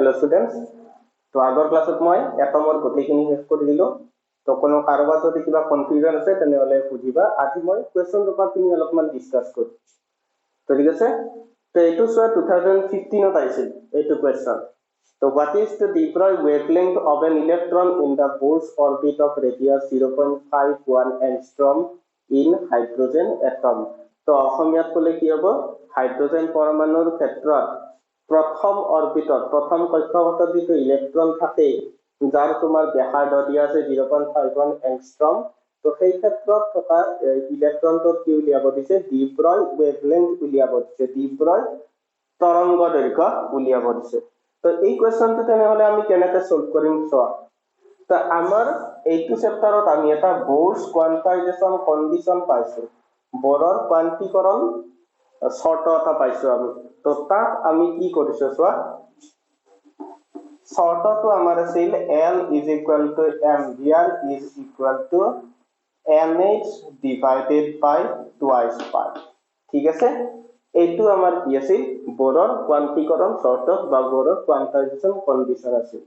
Hello students तो আগৰ ক্লাছত মই এটমৰ গতিখিনি শেষ কৰি দিলো তো কোনো কাৰোবাৰ যদি কিবা কনফিউজন আছে তেনেহলে বুজিবা আজি মই কোৱেশ্চন পেপাৰখিনি অলপমান ডিসকাস কৰিম তো ঠিক আছে তো এইটো চোৱা 2015 ত আহিছিল এইটো কোৱেশ্চন তো what is the diploid wavelength of an electron in the Bohr's orbit of radius 0.51 angstrom in hydrogen atom তো অসমীয়াত ক'লে কি হ'ব হাইড্ৰোজেন পৰমাণুৰ ক্ষেত্ৰত प्रथम ऑर्बिटत प्रथम कक्षपथत जो इलेक्ट्रन থাকে যাৰ তোমাৰ ব্যাসাৰ্ধ দিয়া আছে 0.51 এংস্ট্ৰম তো সেই ক্ষেত্ৰত থকা ইলেক্ট্ৰনটো কি উলিয়াব দিছে ডিপ্লয় ওয়েভলেংথ উলিয়াব দিছে ডিপ্লয় তৰংগ দৈৰ্ঘ্য উলিয়াব দিছে তো এই কোৱেশ্চনটো তেনেহলে আমি কেনেকৈ সলভ কৰিম চোৱা তো আমাৰ এইটো চেপ্টাৰত আমি এটা বোৰছ কোয়ান্টাইজেশন কন্ডিশন পাইছো বোৰৰ কোয়ান্টিকৰণ শৰ্ত এটা পাইছো আমি তো তাত আমি কি কৰিছো চোৱা শৰ্তটো আমাৰ আছিল L m here is equal to mh divided by twice pi ঠিক আছে এইটো আমাৰ কি আছিল বোৰৰ কোয়ান্টিকৰণ শৰ্ত বা বোৰৰ কোয়ান্টাইজেশন কন্ডিশন আছিল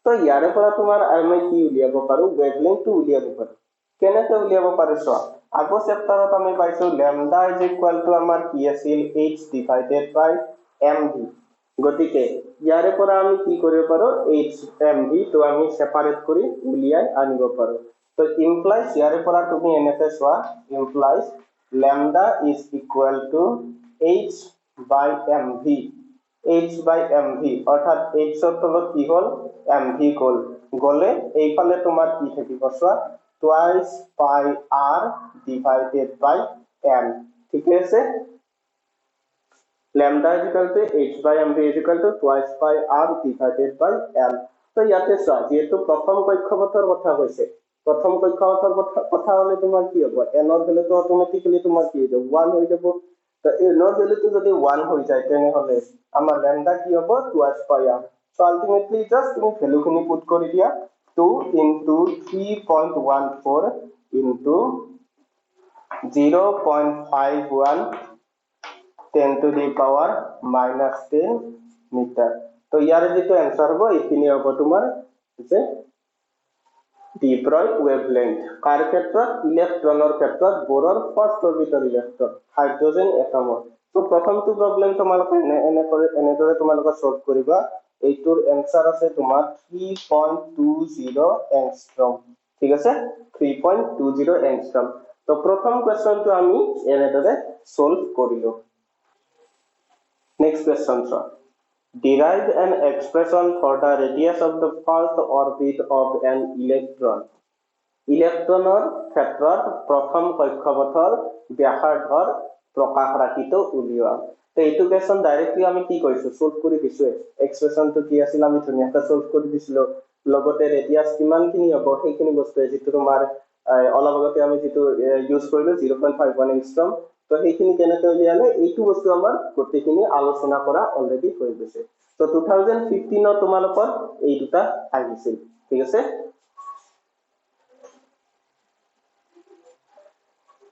তো ইয়াৰে পৰা তোমাৰ আমি কি উলিয়াব পাৰো ওয়েভলেংথটো উলিয়াব পাৰো কেনেকৈ উলিয়াব পাৰো চোৱা আগৰ চেপ্টাৰত আমি পাইছো lambda is equal to আমাৰ কি আছিল h divided by mv গতিকে ইয়াৰে পৰা আমি কি কৰিব পাৰো h mv তো আমি সেপাৰেট কৰি উলিয়াই আনিব পাৰো তো ইমপ্লাইজ ইয়াৰে পৰা তুমি এনেকৈ চোৱা implies lambda is equal to h by mv h by mv অৰ্থাৎ h ৰ তলত কি হ'ল mv গল গলে এইফালে তোমাৰ কি থাকিব চোৱা twice pi r divided by n ঠিক আছে lambda is equal to h by mv is equal to twice pi r divided by n তো ইয়াতে চোৱা যেহেতু প্ৰথম কক্ষপথৰ কথা কৈছে প্ৰথম কক্ষপথৰ কথা হলে তোমাৰ কি হ'ব n ৰ ভ্যালুটো অটোমেটিক্যালি তোমাৰ কি হৈ যাব 1 হৈ যাব তো n ৰ ভ্যালুটো যদি 1 হৈ যায় তেনেহলে আমাৰ lambda কি হ'ব twice pi r so ultimately just তুমি ভ্যালুখিনি পুট কৰি দিয়া 2 into 3.14 into 0.51 10 to the power minus 10 meter तो यार जो आंसर हो इतनी होगा तुम्हार जे डिप्लॉयड वेवलेंथ कार क्षेत्रत इलेक्ट्रनर क्षेत्रत बोरर फर्स्ट ऑर्बिटल इलेक्ट्रन हाइड्रोजन एटमर तो प्रथम तो प्रॉब्लम তোমালোকে এনে দৰে তোমালোকে সলভ কৰিবা এইটোৰ आंसर আছে তোমাৰ 3.20 এংস্ট্ৰম ঠিক আছে 3.20 এংস্ট্ৰম তো প্ৰথম কোৱেশ্চনটো আমি এনে দৰে সলভ কৰিলো Next question, sir. Derive an expression for the radius of the first orbit of an electron. Electronৰ ক্ষেত্ৰত প্ৰথম কক্ষপথৰ ব্যাসাৰ্ধৰ প্ৰকাশ ৰাখিটো উলিওৱা তো এইটো কোৱেশ্চন ডাইৰেক্টলি আমি কি কৰিছো সলভ কৰি দিছো এক্সপ্ৰেছনটো কি আছিল আমি ধুনীয়াকৈ সলভ কৰি দিছিলো লগতে ৰেডিয়াস কিমানখিনি হ'ব সেইখিনি বস্তু যেটো তোমাৰ অলপ আগতে আমি যেটো ইউজ কৰিলো 0.51 এংস্ট্ৰম তো সেইখিনি কেনেকৈ উলিয়ালে এইটো বস্তু আমাৰ গতিখিনি আলোচনা কৰা অলৰেডি হৈ গৈছে তো 2015 ত তোমালোকৰ এই দুটা আহিছিল ঠিক আছে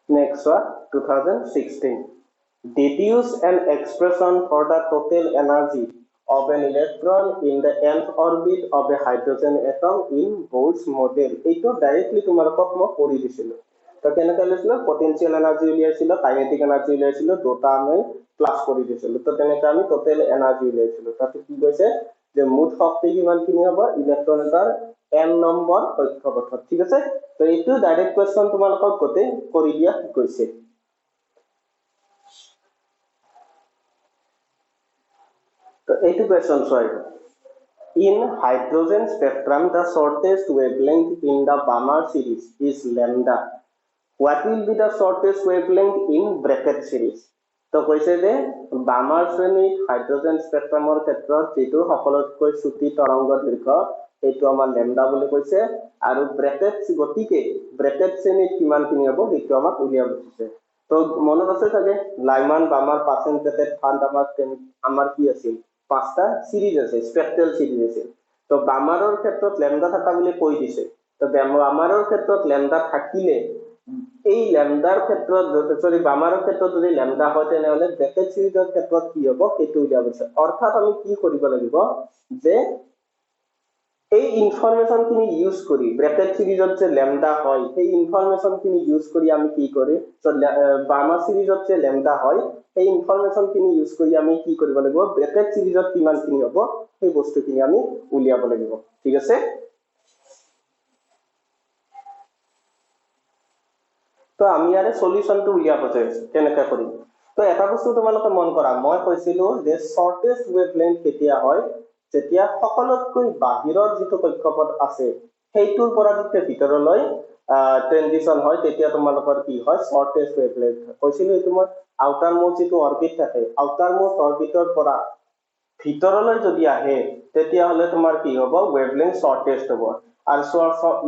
next one 2016 deduce an expression for the total energy of an electron in the nth orbit of a hydrogen atom in Bohr's model এইটো ডাইৰেক্টলি তোমালোকক মই কৰি দিছিলো তো কেনেকৈ লৈছিলো পটেনশিয়াল এনাৰ্জি উলিয়াইছিলো কাইনেটিক এনাৰ্জি উলিয়াইছিলো দুটা আমি প্লাস কৰি দিছিলো তো তেনেকৈ আমি টোটাল এনাৰ্জি উলিয়াইছিলো তাতে কি কৈছে যে মুঠ শক্তি কিমানখিনি হ'ব ইলেক্ট্ৰন এটাৰ n নম্বৰ কক্ষপথত ঠিক আছে তো এইটো ডাইৰেক্ট কোৱেশ্চন তোমালোকক গতে কৰি দিয়া কৈছে তো এইটো কোৱেশ্চন চোৱা In hydrogen spectrum, the shortest wavelength in the Balmer series is lambda. What will be the shortest wavelength in bracket series? तो কৈছে যে বামাৰ শ্ৰেণীত হাইড্ৰোজেন স্পেক্ট্ৰামৰ ক্ষেত্ৰত যেটো সকলোতকৈ চুটি তৰংগ দৈৰ্ঘ্য এইটো আমাৰ ল্যাম্ডা বুলি কৈছে আৰু ব্ৰেকেট গতিকে ব্ৰেকেট শ্ৰেণীত কিমানখিনি হ'ব সেইটো আমাক উলিয়াব দিছে তো মনত আছে চাগে লাইমান বামাৰ পাৰ্চেন্টেজ ফান্ড আমাৰ কি আছিল পাঁচটা সিৰিজ আছে স্পেক্ট্ৰাল সিৰিজ আছে তো বামাৰৰ ক্ষেত্ৰত ল্যাম্ডা থাকা বুলি কৈ দিছে তো বামাৰৰ ক্ষেত্ৰত ল্যাম্ডা থাকিলে এই ল্যামডাৰ ক্ষেত্ৰত যদি বামাৰৰ ক্ষেত্ৰত যদি ল্যামডা হয় তেনেহলে ব্ৰেকেট সিৰিজৰ ক্ষেত্ৰত কি হ'ব সেইটো উলিয়াব আছে অৰ্থাৎ আমি কি কৰিব লাগিব যে এই ইনফরমেশন খিনি ইউজ করি ব্রেকেট সিরিজত যে ল্যামডা হয় সেই ইনফরমেশন খিনি ইউজ করি আমি কি করি তো বামা সিরিজত যে ল্যামডা হয় সেই ইনফরমেশন খিনি ইউজ করি আমি কি কৰিব লাগিব ব্রেকেট সিরিজত কিমান খিনি হ'ব সেই বস্তুখিনি আমি উলিয়াব লাগিব ঠিক আছে তো আমি ইয়াৰে সলিউশনটো উলিয়াব যাইছো কেনেকৈ কৰিম তো এটা বস্তু তোমালোকে মন কৰা মই কৈছিলো যে শৰ্টেষ্ট ওয়েভলেন্থ কেতিয়া হয় যেতিয়া সকলোতকৈ বাহিৰৰ যিটো কক্ষপথ আছে সেইটোৰ পৰা যেতিয়া ভিতৰলৈ ট্ৰানজিশন হয় তেতিয়া তোমালোকৰ কি হয় শৰ্টেষ্ট ওয়েভলেন্থ কৈছিলো এইটো মই আউটাৰ মোস্ট যিটো অৰবিট থাকে আউটাৰ মোস্ট অৰবিটৰ পৰা ভিতৰলৈ যদি আহে তেতিয়া হলে তোমাৰ কি হ'ব ওয়েভলেন্থ শৰ্টেষ্ট হ'ব আৰু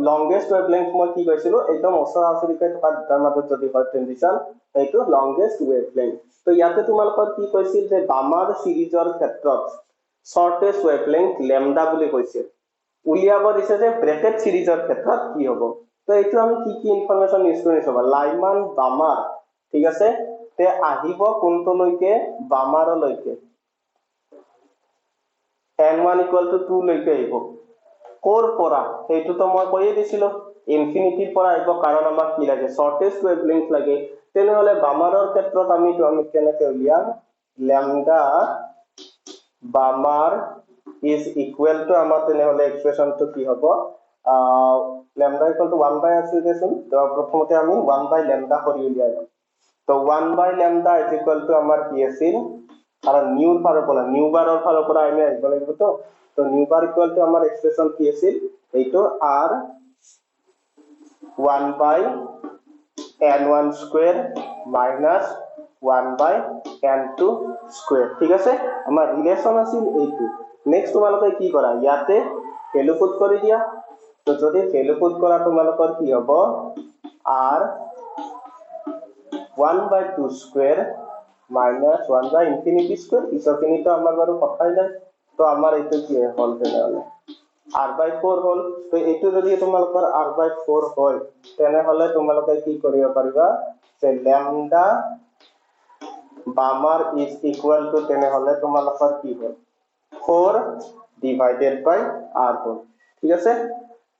লংগেষ্ট ওয়েভলেন্থ মই কি কৈছিলো একদম ওচৰা ওচৰিকৈ থকা দুটাৰ মাজত যদি হয় ট্ৰানজিশন এইটো লংগেষ্ট ওয়েভলেন্থ তো ইয়াতে তোমালোকৰ কি কৈছিল যে বামাৰ সিৰিজৰ ক্ষেত্ৰত শৰ্টেষ্ট ওয়েভলেন্থ ল্যামডা বুলি কৈছিল উলিয়াব দিছে যে ব্ৰেকেট সিৰিজৰ ক্ষেত্ৰত কি হ'ব তো এইটো আমি কি ইনফৰমেশন ইউজ কৰিছো লাইমান বামাৰ ঠিক আছে তে আহিব কোনটোলৈকে বামাৰলৈকে n1 = 2 লৈকে আহিব কোৰ পৰা সেইটো তো মই কৈয়ে দিছিলো ইনফিনিটিৰ পৰা আহিব কাৰণ আমাক কি লাগে শৰ্টেষ্ট ওয়েভলেন্থ লাগে তেনেহলে বামাৰৰ ক্ষেত্ৰত আমি কেনেকৈ উলিয়াম ল্যামডা বামাৰ is equal to আমাৰ তেনেহলে এক্সপ্ৰেশনটো কি হ'ব lambda = 1 by r দেচোন তো প্ৰথমতে আমি 1 by lambda কৰি উলিয়াই লম তো 1 by lambda is equal to আমাৰ কি আছিল আৰু নিউ বাৰৰ ফালৰ পৰা আমি আহিব লাগিব তো নিউ বাৰ equal to আমাৰ এক্সপ্ৰেশন কি আছিল এইটো r 1 by n1 square minus 1 by n2 square ঠিক আছে আমাৰ ৰিলেশন আছিল এইটো নেক্সট তোমালোকে কি কৰা ইয়াতে ভ্যালু পুট কৰি দিয়া তো যদি ভ্যালু পুট কৰা তোমালোকৰ কি হ'ব r 1 by 2 square minus 1 by infinity square ইসখিনি তো আমাৰ বাৰু কথাই নাই তো আমাৰ এইটো কি হ'ল তেনেহলে r by 4 হ'ল তো এইটো যদি তোমালোকৰ r by 4 হয় তেনেহলে তোমালোকে কি কৰিব পাৰিবা যে lambda বামাৰ is equal to তেনেহলে তোমালোকৰ কি হ'ল 4 divided by r হ'ল ঠিক আছে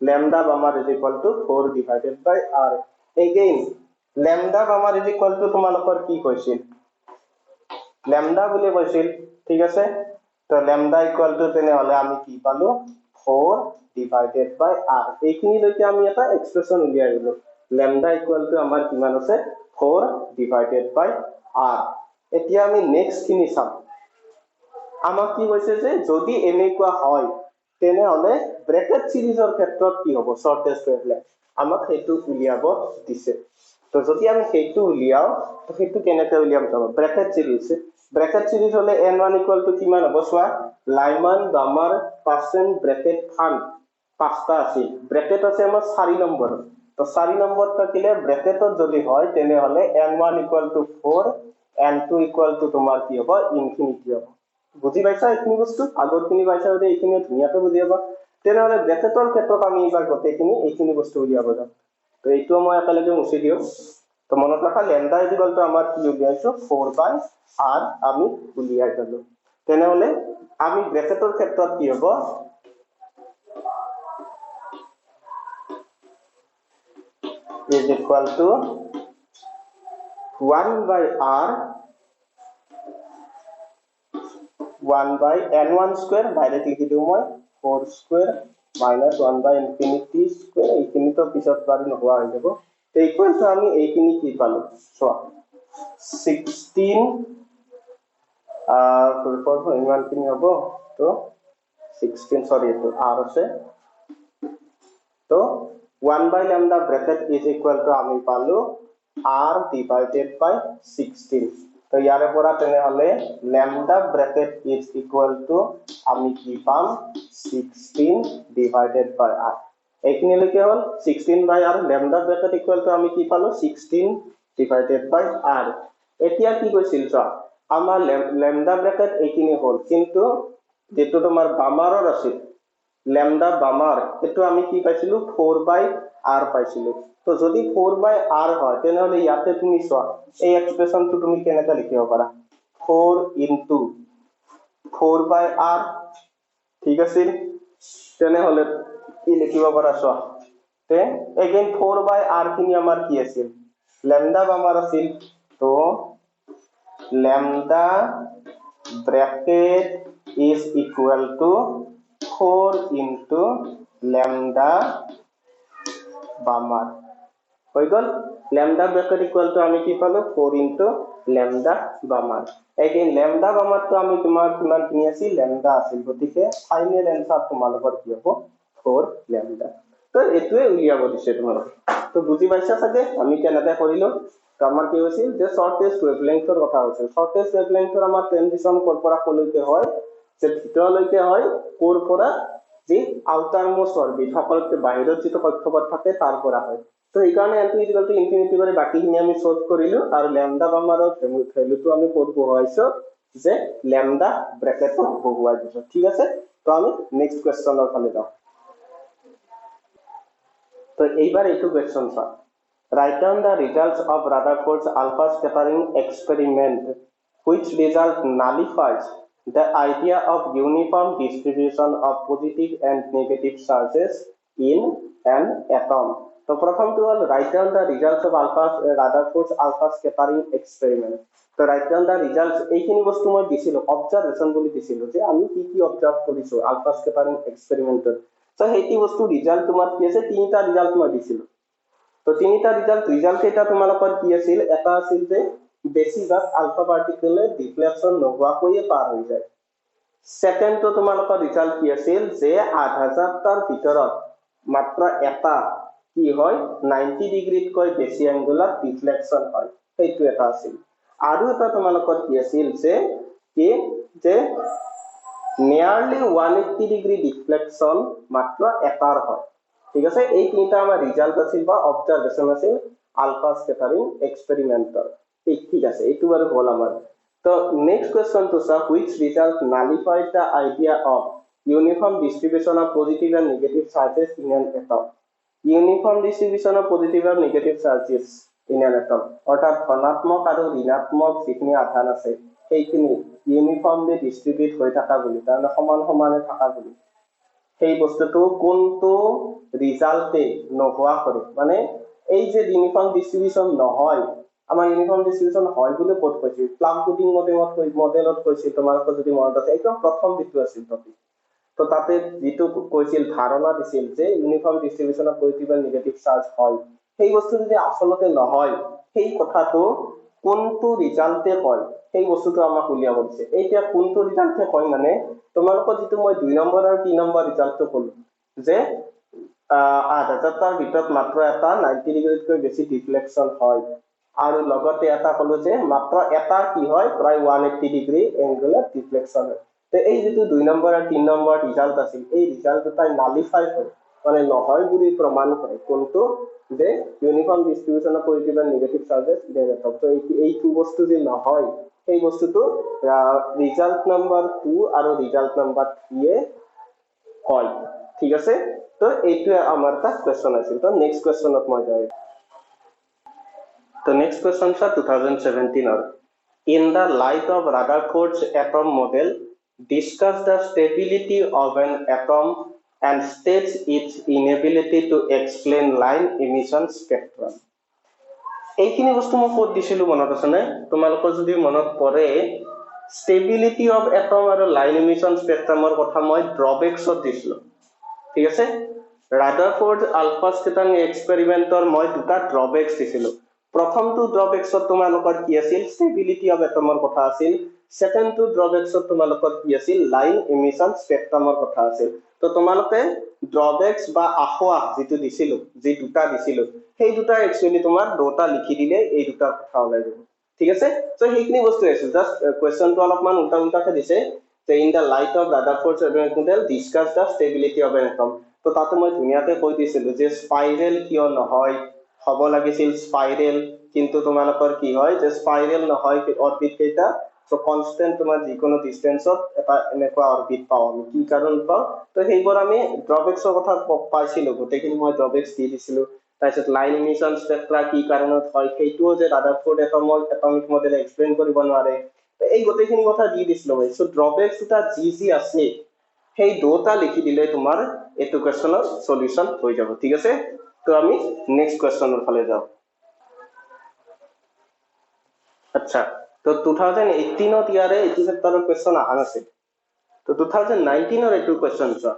lambda বামাৰ is equal to 4 divided by r again lambda বামাৰ is equal to তোমালোকৰ কি কৈছিল lambda বুলি কৈছিল ঠিক আছে তো lambda equal to তেনেহলে আমি কি পালো 4 divided by r এইখিনি লৈকে আমি এটা এক্সপ্ৰেশন উলিয়াই দিলো lambda equal to আমাৰ কিমান আছে 4 divided by r এতিয়া আমি নেক্সট খিনি চাম আমাক কি কৈছে যে যদি এনেকুৱা হয় তেনেহলে ব্ৰেকেট সিৰিজৰ ক্ষেত্ৰত কি হ'ব শৰ্টেষ্ট ওয়েভলেন্থ আমাক সেইটো উলিয়াব দিছে তো যদি আমি সেইটো উলিয়াও তো সেইটো কেনেকৈ উলিয়াম চাব ব্ৰেকেট সিৰিজ হলে n1 = কিমান হ'ব চোৱা লাইমান বামাৰ পাৰ্সেন্ট ব্ৰেকেট ফান্ড পাঁচটা আছিল ব্ৰেকেট আছে আমাৰ 4 নম্বৰ তো 4 নম্বৰ থাকিলে ব্ৰেকেটত যদি হয় তেনেহলে n1 = 4 n2 = তোমাৰ কি হ'ব ইনফিনিটি হ'ব বুজি পাইছা এইখিনি বস্তু আগৰখিনি পাইছা যদি এইখিনি ধুনীয়াকৈ বুজি পাবা তেনেহলে ব্ৰেকেটৰ ক্ষেত্ৰত আমি এবাৰ গোটেইখিনি এইখিনি বস্তু উলিয়াব যাম তো এইটো মই একেলগে মুছি দিও তো মনত ৰাখা lambda = আমাৰ কি উলিয়াইছো 4 by r আমি উলিয়াই দিলো তেনেহলে আমি ব্ৰেকেটৰ ক্ষেত্ৰত কি হ'ব is equal to 1 by r 1 by n1 square direct লিখি দিও মই 4 square minus 1 by infinity square এইখিনি তো পিছত পাৰি নোহোৱা হৈ যাব তো ইকুৱেল টু আমি এইখিনি কি পালো চোৱা 16 ফুলফল ইমান খিনি হ'ব তো 16 সরি তো r আছে তো 1 by lambda bracket is equal to আমি পালো r divided by 16 তো ইয়াৰে পৰা তেনেহলে lambda bracket is equal to আমি কি পাম 16 divided by r এইখিনি লৈকে হ'ল 16 by r lambda bracket equal to আমি কি পালো 16 divided by r এতিয়া কি কৈছিল চোৱা আমাৰ lambda bracket এইখিনি হ'ল কিন্তু যেটো তোমাৰ বামাৰৰ আছিল ল্যামডা বামাৰ এটো আমি কি পাইছিলো 4/r পাইছিলো তো যদি 4/r হয় তেনেহলে ইয়াতে তুমি চোৱা এই এক্সপ্ৰেছনটো তুমি কেনেকৈ লিখিব পাৰা 4 into 4/r ঠিক আছে তেনেহলে কি লিখিব পাৰা চোৱা তে again 4/r খিনি আমাৰ কি আছিল ল্যামডা বামাৰ আছিল তো lambda bracket is equal to 4 into lambda বামাৰ হৈ গল lambda bracket equal to আমি কি পালো 4 into lambda বামাৰ again lambda বামাৰ তো আমি তোমাৰ কিমান কিনি আছিল lambda আছিল গতিকে ফাইনেল এনসাৰ তোমালোকৰ কি হ'ব 4 lambda তো এটোৱে উলিয়াব দিছে তোমালোক তো বুজি পাইছা সাথে আমি কেনেকৈ কৰিলো আমাৰ কি হৈছিল যে শৰ্টেষ্ট ওয়েভলেংথৰ কথা হৈছিল শৰ্টেষ্ট ওয়েভলেংথৰ আমাৰ ট্ৰানজিশন কৰ পৰা কলৈকে হয় যে ভিতৰলৈকে হয় কৰ পৰা যে আউটাৰ মোস্ট অৰবিট সকলোতকৈ বাহিৰত যেটো কক্ষপথ থাকে তাৰ পৰা হয় তো এই কাৰণে n = ইনফিনিটি কৰি বাকিখিনি আমি সলভ কৰিলো আৰু ল্যামডা বামাৰৰ ভ্যালুটো আমি ক'ত বহাইছো যে ল্যামডা ব্ৰ্যাকেটত বহাই দিছো ঠিক আছে তো আমি নেক্সট কোৱেশ্চনৰ ফালে যাওঁ তো এইবাৰ এইটো কোৱেশ্চন চা Write down the results of Rutherford's alpha scattering experiment, which result nullifies the idea of uniform distribution of positive and negative charges in an atom. So, প্ৰথমটো হ'ল write down the results of Rutherford's alpha scattering experiment. So, write down the results. এইখিনি বস্তু মই দিছিলো observation বুলি দিছিলো যে আমি কি কি observe কৰিছো alpha scattering experimentত. So, হেইটি বস্তু ৰিজাল্ট তোমাৰ কি আছে তিনিটা ৰিজাল্ট মই দিছিলো তো তিনিটা ৰিজাল্ট এটা তোমালোকৰ কি আছিল এটা আছিল যে বেছিভাগ আলফা পাৰ্টিকলে ডিফ্লেকশন নোহোৱাকৈয়ে পাৰ হৈ যায় সেকেন্ড তো তোমালোকৰ ৰিজাল্ট কি আছিল যে 8000টাৰ ভিতৰত মাত্ৰ এটা কি হয় 90 ডিগ্ৰীত কৈ বেছি এংগুলাৰ ডিফ্লেকশন হয় সেইটো এটা আছিল আৰু এটা তোমালোকৰ কি আছিল যে নিয়াৰলি 180 ডিগ্ৰী ডিফ্লেকশন মাত্ৰ এটাৰ হয় ঠিক আছে এই তিনটা আমাৰ ৰিজাল্ট আছিল বা অবজাৰভেশন আছিল আলফা স্ক্যাটাৰিং এক্সপেৰিমেন্টৰ ঠিক আছে এইটো বাৰু হল আমাৰ তো নেক্সট কোৱেশ্চন তো সা which result nullifies the idea of uniform distribution of positive and negative charges in an atom uniform distribution of positive and negative charges in an atom অৰ্থাৎ ধনাত্মক আৰু ঋণাত্মক যিখিনি আধান আছে সেইখিনি ইউনিফৰ্মলি ডিস্ট্ৰিবিউট হৈ থকা বুলি তাৰ সমান সমানে থকা বুলি সেই বস্তুটো কোনটো ৰিজাল্টে নোহোৱা কৰে মানে এই যে ইউনিফৰ্ম ডিস্ট্ৰিবিউশন নহয় আমাৰ ইউনিফৰ্ম ডিস্ট্ৰিবিউশন হয় বুলি ক'ত কৈছিল প্লাম পুডিং মডেলত কৈছিল তোমালোকৰ যদি মনত আছে একদম প্ৰথম বিটো আছিল টপিক তো তাতে যেটো কৈছিল ধাৰণা দিছিল যে uniform distribution of positive and negative charge হয় সেই বস্তু যদি আসলতে নহয় সেই কথাটো কোনটো ৰিজাল্টে কয় সেই বস্তুটো আমাক উলিয়াব দিছে এতিয়া কোনটো ৰিজাল্টে কয় মানে তোমালোকৰ যেটো মই 2 নম্বৰ আৰু 3 নম্বৰ ৰিজাল্টটো ক'লো যে 8000টাৰ ভিতৰত মাত্ৰ এটা 90 ডিগ্ৰীতকৈ বেছি ডিফ্লেকশন হয় আৰু লগতে এটা ক'লো যে মাত্ৰ এটা কি হয় প্ৰায় 180 ডিগ্ৰী এংগুলাৰ ডিফ্লেকশন হয় তে এই যেটো 2 নম্বৰ আৰু 3 নম্বৰ ৰিজাল্ট আছিল এই ৰিজাল্ট দুটাই নালিফাই কৰে মানে নহয় বুলি প্ৰমাণ কৰে কোনটো যে uniform distribution of positive and negative charges in তো এইটো বস্তু যে নহয় সেই বস্তুটো ৰিজাল্ট নম্বৰ 2 আৰু ৰিজাল্ট নম্বৰ 3 এ কয় ঠিক আছে তো এইটো আমাৰ তা কোৱেশ্চন আছিল তো নেক্সট কোৱেশ্চনত মই যাই তো নেক্সট কোৱেশ্চন সা 2017 অৰ in the light of Rutherford's atom model discuss the stability of an atom and states its inability to explain line emission spectrum এইখিনি বস্তু মই ক'ত দিছিলো মনত আছে নে তোমালোকৰ যদি মনত পৰে stability of atom আৰু line emission spectrum ৰ কথা মই drawbacks দিছিলো ঠিক আছে Rutherford alpha scattering এক্সপেৰিমেন্টৰ মই দুটা drawbacks দিছিলো প্ৰথমটো drawbacks তোমালোকৰ কি আছিল stability of atom ৰ কথা আছিল সেকেন্ডটো drawbacks তোমালোকৰ কি আছিল line emission spectrum ৰ কথা আছিল তো তোমালোকে drawbacks বা আখোৱা যেটো দিছিলো যে দুটা দিছিলো সেই দুটা একচুয়ালি তোমাৰ দুটা লিখি দিলে এই দুটা কথা ওলাই যাব ঠিক আছে সো সেইখিনি বস্তু আছে জাস্ট কোৱেশ্চনটো অলপমান উল্টা দিছে যে in the light off Rutherford's model discuss the stability of an atom তো তাতে মই ধুনিয়াতে কৈ দিছিলো যে স্পাইৰেল কিয় নহয় হ'ব লাগিছিল স্পাইৰেল কিন্তু তোমালোকৰ কি হয় যে স্পাইৰেল নহয় অৰবিট কেইটা সো কনস্ট্যান্ট তোমাৰ যিকোনো ডিসটেন্সত এটা এনেকুৱা অৰবিট পাও আমি কি কাৰণ পাও তো সেইবোৰ আমি ড্ৰবেক্সৰ কথা পাইছিলো গোটেইখিনি মই ড্ৰবেক্স দি দিছিলো তাৰপিছত লাইন ইমিশন স্পেক্ট্ৰা কি কাৰণত হয় সেইটোও যে ৰাদাৰফোৰ্ড এটমিক মডেল এক্সপ্লেইন কৰিব নোৱাৰে এই গোটেইখিনি কথা দি দিছিলো মই সো ড্ৰবেক্স এটা যি আছে সেই দুটা লিখি দিলে তোমাৰ এটো কোৱেশ্চনৰ সলিউশন হৈ যাব ঠিক আছে তো আমি নেক্সট কোৱেশ্চনৰ ফালে যাও আচ্ছা তো 2018 ত ইয়াৰে এইটো চেপ্টাৰৰ কোৱেশ্চন আহা নাছিল তো 2019 ৰ এইটো কোৱেশ্চন চোৱা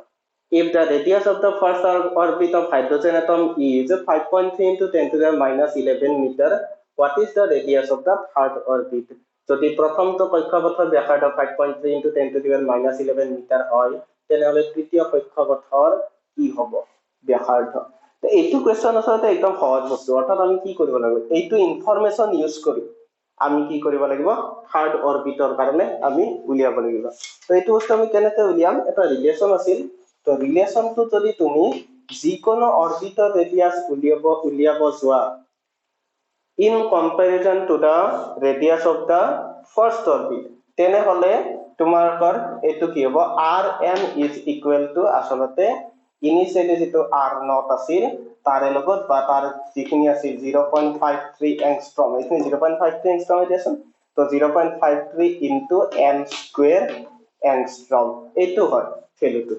if the radius of the first orbit of hydrogen atom is 5.3 into 10 to the minus 11 meter what is the radius of the third orbit যদি প্ৰথমটো কক্ষপথৰ ব্যাসাৰ্ধ 5.3 into 10 to the minus 11 metre হয় তেনেহলে তৃতীয় কক্ষপথৰ কি হ'ব ব্যাসাৰ্ধ তো এইটো কোৱেশ্চন আসলে একদম সহজ বস্তু অৰ্থাৎ আমি কি কৰিব লাগিব এইটো ইনফৰমেশন ইউজ কৰি আমি কি কৰিব লাগিব থাৰ্ড অৰবিটৰ কাৰণে আমি উলিয়াব লাগিব তো এইটো বস্তু আমি কেনেকৈ উলিয়াম এটা ৰিলেশন আছিল তো ৰিলেশনটো যদি তুমি যিকোনো অৰবিটৰ ৰেডিয়াস উলিয়াব যোৱা in comparison to the radius of the first orbit তেনেহলে তোমাৰকৰ এটো কি হ'ব rm is equal to আসলতে ইনিশিয়ালি যেটো r0 আছিল তাৰে লগত বা তাৰ যিখিনি আছিল 0.53 angstrom এইখিনি 0.53 angstrom দিয়াচোন তো 0.53 into n square angstrom এইটো হয় ভ্যালুটো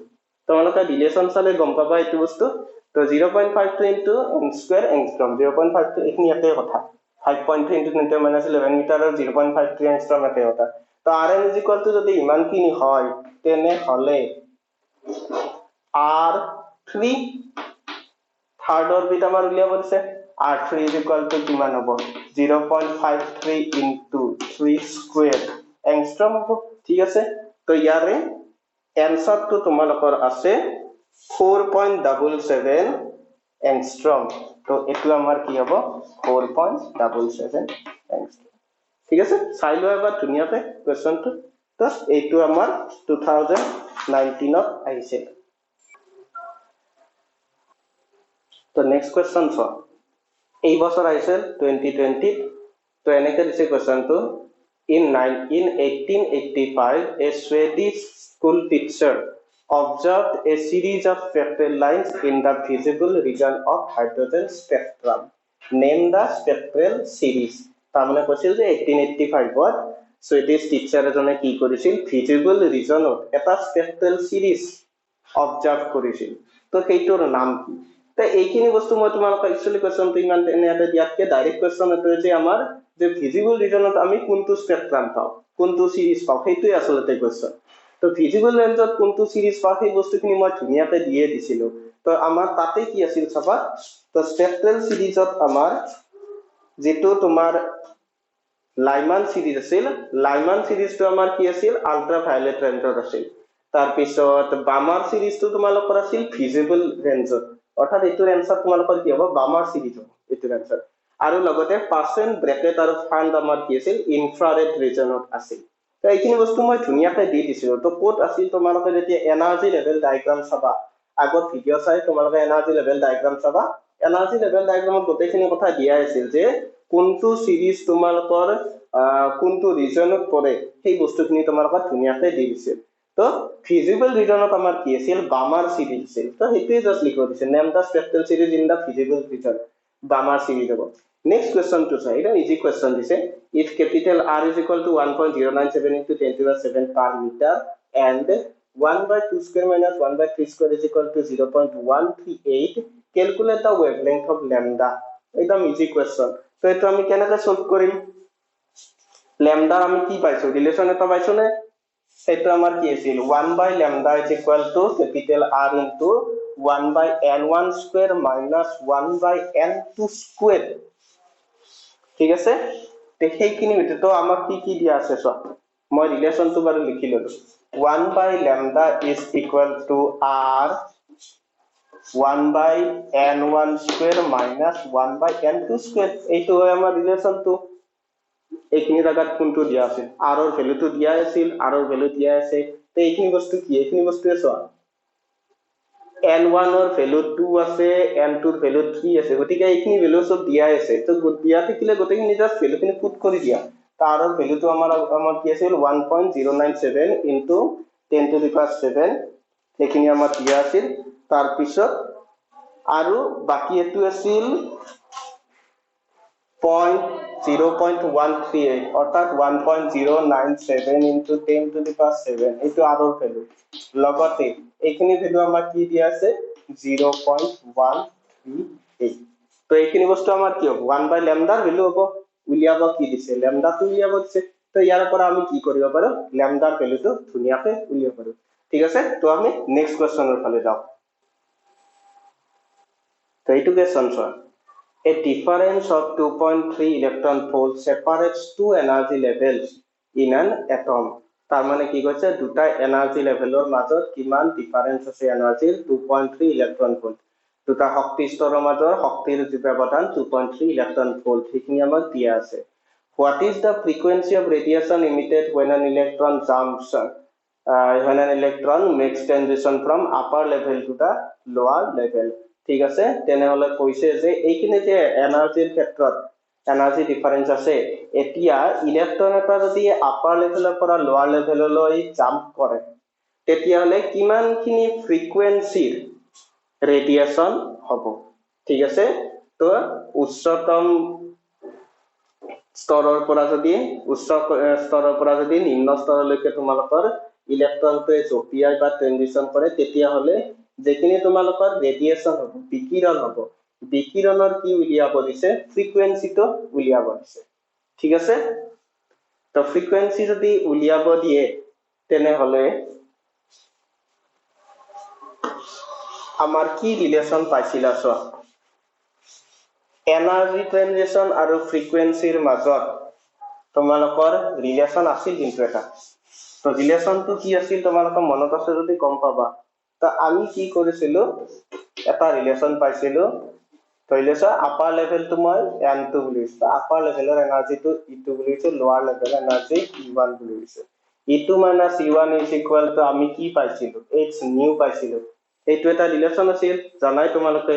তোমালোকে ৰিলেশন চালে গম পাবা এইটো বস্তু তো 0.52 into n square angstrom 0.52 এইখিনি একে কথা 5.3 into 10 minus 11 meter আৰু 0.53 angstrom একে কথা তো rn is equal to যদি ইমানখিনি হয় তেনে হলে r3 থাৰ্ড অৰবিট আমাৰ উলিয়াব দিছে r3 is equal to কিমান হ'ব 0.53 into 3 square angstrom হ'ব ঠিক আছে তো ইয়াৰে এনসাৰটো তোমালোকৰ আছে 4.77 angstrom তো এটো আমাৰ কি হ'ব 4.77 angstrom ঠিক আছে চাই লোৱা এবাৰ ধুনিয়াকৈ কোৱেশ্চনটো তো এইটো আমাৰ 2019 ত আহিছে তো নেক্সট কোৱেশ্চন চোৱা এই বছৰ আহিছে 2020 তো এনেকৈ দিছে কোৱেশ্চনটো in 1885 a Swedish school teacher observed a series of spectral lines in the visible region of hydrogen spectrum name the spectral series তাৰমানে কৈছিল যে 1885 ত Swedish teacher এজনে কি কৰিছিল visible regionত এটা spectral series observe কৰিছিল তো সেইটোৰ নাম কি তো এইখিনি বস্তু মই তোমালোকক একচুয়ালি কোৱেশ্চনটো ইমান এনেতে দিয়াতকে ডাইৰেক্ট কোৱেশ্চন এটো যে আমাৰ যে ভিজিবল ৰিজনত আমি কোনটো স্পেক্ট্ৰাম পাও কোনটো সিৰিজ পাও সেইটোই আসলতে কোৱেশ্চন তো ভিজিবল ৰেঞ্জত কোনটো সিৰিজ পাও সেই বস্তুখিনি মই ধুনিয়াকৈ দিয়ে দিছিলো তো আমাৰ তাতে কি আছিল চাবা তো স্পেক্ট্ৰাল সিৰিজত আমাৰ যেটো তোমাৰ লাইমান সিৰিজ আছিল লাইমান সিৰিজটো আমাৰ কি আছিল আল্ট্ৰা ভায়োলেট ৰেঞ্জত আছিল তাৰ পিছত বামাৰ সিৰিজটো তোমালোকৰ আছিল ভিজিবল ৰেঞ্জত অৰ্থাৎ এটোৰ এনসাৰ তোমালোকৰ কি হ'ব বামাৰ সিৰিজ হ'ব এটোৰ এনসাৰ আৰু লগতে পাৰ্সেন্ট ব্ৰ্যাকেট আৰু ফান্ড আমাৰ কি আছিল ইনফ্ৰাৰেড ৰিজনত আছিল তো এইখিনি বস্তু মই ধুনিয়াকৈ দি দিছিলো তো কোড আছিল তোমালোকে যেতিয়া এনাৰ্জি লেভেল ডায়াগ্ৰাম চাবা আগত ভিডিও চাই তোমালোকে এনাৰ্জি লেভেল ডায়াগ্ৰাম চাবা এনাৰ্জি লেভেল ডায়াগ্ৰামত গোটেইখিনি কথা দিয়া আছিল যে কোনটো সিৰিজ তোমালোকৰ কোনটো ৰিজনত পৰে সেই বস্তুখিনি তোমালোকক ধুনিয়াকৈ দি দিছিল তো ভিজিবল ৰিজনত আমাৰ কি আছিল বামাৰ সিৰিজ আছিল তো হেতুই জাস্ট লিখিব দিছে name the spectral series in the visible region Balmer series হ'ব next question to say এটা easy question দিছে if capital R is equal to 1.097 into 10 to the 7 per meter and 1 by 2 square minus 1 by 3 square is equal to 0.138 calculate the wavelength of lambda একদম easy question তো এটা আমি কেনেকৈ solve কৰিম lambda আমি কি পাইছো ৰিলেশন এটা পাইছো নে সেইটো আমাৰ কি আছিল 1 by lambda is equal to capital R into 1 by n1 square minus 1 by n2 square ঠিক আছে তে সেইখিনি ভিতৰতো আমাক কি দিয়া আছে চোৱা মই ৰিলেশনটো বাৰু লিখি ললো 1 by lambda is equal to r 1 by n1 square minus 1 by n2 square এইটো হয় আমাৰ ৰিলেশনটো এইখিনি জায়গাত কোনটো দিয়া আছে r ৰ ভ্যালুটো দিয়া আছিল r ৰ ভ্যালু দিয়া আছে তে এইখিনি বস্তু কি এইখিনি বস্তুৱে চোৱা n1 ৰ ভ্যালু 2 আছে n2 ৰ ভ্যালু 3 আছে গতিকে এইখিনি ভ্যালু সব দিয়া আছে তো দিয়া থাকিলে গোটেইখিনি জাস্ট ভ্যালুখিনি পুট কৰি দিয়া তাৰ ভ্যালুটো আমাৰ কি আছিল 1.097 into 10 to the power 7 সেইখিনি আমাৰ দিয়া আছিল তাৰ পিছত আৰু বাকি এটো আছিল 0.138 অৰ্থাৎ 1.097 into 10 to the power 7 এটো আৰৰ ভ্যালু লগতে এইখিনি ভ্যালু আমাৰ কি দিয়া আছে 0.138 তো এইখিনি বস্তু আমাৰ কি হ'ব 1 by lambda ভ্যালু হ'ব উলিয়াব কি দিছে lambda টো উলিয়াব দিছে তো ইয়াৰ পৰা আমি কি কৰিব পাৰো lambda ভ্যালুটো ধুনিয়াকে উলিয়াব পাৰো ঠিক আছে তো আমি নেক্সট কোৱেশ্চনৰ ফালে যাও তো এইটো কোৱেশ্চন চোৱা A difference of 2.3 electron volts separates two energy levels in an atom. তাৰ মানে কি কৈছে দুটা এনাৰ্জি লেভেলৰ মাজত কিমান ডিফাৰেন্স আছে এনাৰ্জিৰ 2.3 ইলেক্ট্ৰন ভোল্ট দুটা শক্তি স্তৰৰ মাজৰ শক্তিৰ যি ব্যৱধান 2.3 ইলেক্ট্ৰন ভোল্ট সেইখিনি আমাক দিয়া আছে What is the frequency of radiation emitted when an electron jumps when an electron makes transition from upper level to the lower level ঠিক আছে তেনেহলে কৈছে যে এইখিনি যে এনাৰ্জিৰ ক্ষেত্ৰত এনাৰ্জি ডিফাৰেন্স আছে এতিয়া ইলেক্ট্ৰন এটা যদি আপাৰ লেভেলৰ পৰা লোৱাৰ লেভেললৈ জাম্প কৰে তেতিয়াহলে কিমানখিনি ফ্ৰিকুৱেন্সিৰ ৰেডিয়েশন হ'ব ঠিক আছে তো উচ্চতম স্তৰৰ পৰা যদি উচ্চ স্তৰৰ পৰা যদি নিম্ন স্তৰলৈকে তোমালোকৰ ইলেক্ট্ৰনটোৱে জপিয়াই বা ট্ৰানজিশন কৰে তেতিয়াহলে যেখিনি তোমালোকৰ ৰেডিয়েশন হ'ব বিকিৰণ হ'ব বিকিৰণৰ কি উলিয়াব দিছে ফ্ৰিকুৱেন্সিটো উলিয়াব দিছে ঠিক আছে তো ফ্ৰিকুৱেন্সি যদি উলিয়াব দিয়ে তেনেহলে আমাৰ কি ৰিলেশন পাইছিলা চোৱা এনাৰ্জি ট্ৰানজিশন আৰু ফ্ৰিকুৱেন্সিৰ মাজত তোমালোকৰ ৰিলেশন আছিল কিন্তু এটা তো ৰিলেশনটো কি আছিল তোমালোকৰ মনত আছে যদি গম পাবা তা আমি কি কৰিছিলো এটা ৰিলেশন পাইছিলো তইলেছা আপাৰ লেভেলটো মই n2 বুলিছো আপাৰ লেভেলৰ এনাৰ্জিটো e2 বুলিছো লোৱাৰ লেভেলৰ এনাৰ্জি e1 বুলিছো e2 - e1 = আমি কি পাইছিলো h নিউ পাইছিলো এইটো এটা ৰিলেশন আছিল জানাই তোমালোকে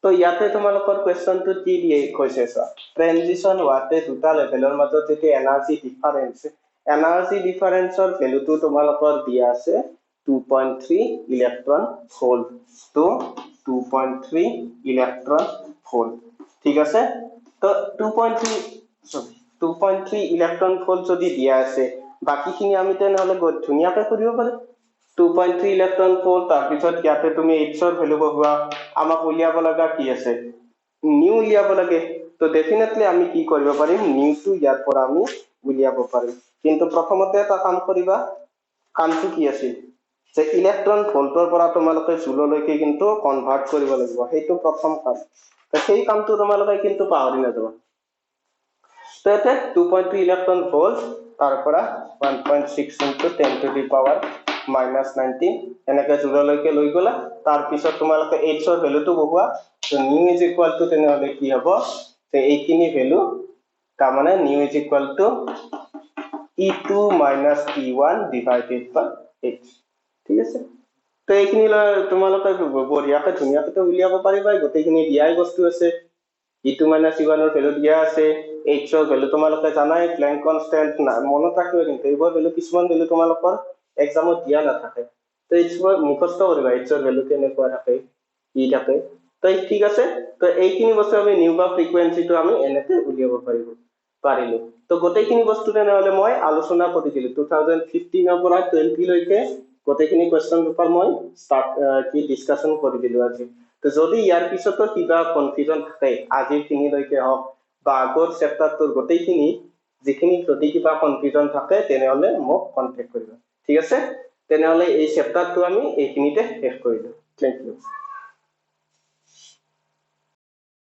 তো ইয়াতে তোমালোকৰ কোৱেশ্চনটো কি দিয়ে কৈছে সা ট্ৰানজিশন হোৱাতে দুটা লেভেলৰ মাজত যে এনাৰ্জি ডিফাৰেন্সৰ ভ্যালুটো তোমালোকৰ দিয়া আছে 2.3 ইলেক্ট্ৰন ভোল্ট তো 2.3 ইলেক্ট্ৰন ভোল্ট ঠিক আছে তো 2.3 ইলেক্ট্ৰন ভোল্ট যদি দিয়া আছে বাকিখিনি আমি তেনেহলে ধুনিয়াকৈ কৰিব পাৰো 2.3 ইলেক্ট্ৰন ভোল্ট তাৰ পিছত ইয়াতে তুমি h ৰ ভ্যালু বহোৱা আমাক উলিয়াব লাগা কি আছে নিউ উলিয়াব লাগে তো ডেফিনেটলি আমি কি কৰিব পাৰিম নিউটো ইয়াৰ পৰা আমি উলিয়াব পাৰিম কিন্তু প্ৰথমতে এটা কাম কৰিবা কামটো কি আছিল যে ইলেক্ট্ৰন ভোল্টৰ পৰা তোমালোকে জুললৈকে কিন্তু কনভাৰ্ট কৰিব লাগিব সেইটো প্ৰথম কাম তো সেই কামটো তোমালোকে কিন্তু পাহৰি নাযাবা তো এতে 2.3 ইলেক্ট্ৰন ভোল্ট তাৰ পৰা 1.6 into 10 to the power -19 এনেকৈ জুললৈকে লৈ গলা তাৰ পিছত তোমালোকে h ৰ ভ্যালুটো বহোৱা তো নিউ = তেনেহলে কি হ'ব তে এইখিনি ভ্যালু তাৰ মানে new = e2 - e1 divided by h ঠিক আছে তো এইখিনি তোমালোকে বঢ়িয়াকে ধুনিয়াকৈ উলিয়াব পাৰিবা গোটেইখিনি দিয়াই বস্তু আছে e2 - e1 ৰ ভ্যালু দিয়া আছে h ৰ ভ্যালু তোমালোকে জানাই প্ল্যাংক কনস্ট্যান্ট মনত ৰাখিবা কিন্তু এইবোৰ ভ্যালু কিছুমান ভ্যালু তোমালোকৰ এক্সামত দিয়া নাথাকে তো এইবোৰ মুখস্থ কৰিবা h ৰ ভ্যালু কেনেকুৱা থাকে কি থাকে তো ঠিক আছে তো এইখিনি বস্তু আমি নিউ বা ফ্ৰিকুৱেন্সিটো আমি এনেকৈ উলিয়াব পাৰিলো তো গোটেইখিনি বস্তু তেনেহলে মই আলোচনা কৰি দিলো 2015 ৰ পৰা 20 লৈকে গোটেইখিনি কোৱেশ্চন পেপাৰ মই ডিসকাশন কৰি দিলো আজি তো যদি ইয়াৰ পিছতো কিবা কনফিউজন থাকে আজিৰ খিনিলৈকে হওক বা আগৰ চেপ্টাৰটোৰ গোটেইখিনি যিখিনি যদি কিবা কনফিউজন থাকে তেনেহলে মোক কন্টাক্ট কৰিবা ঠিক আছে তেনেহলে এই চেপ্টাৰটো আমি এইখিনিতে শেষ কৰিলো থ্যাংক ইউ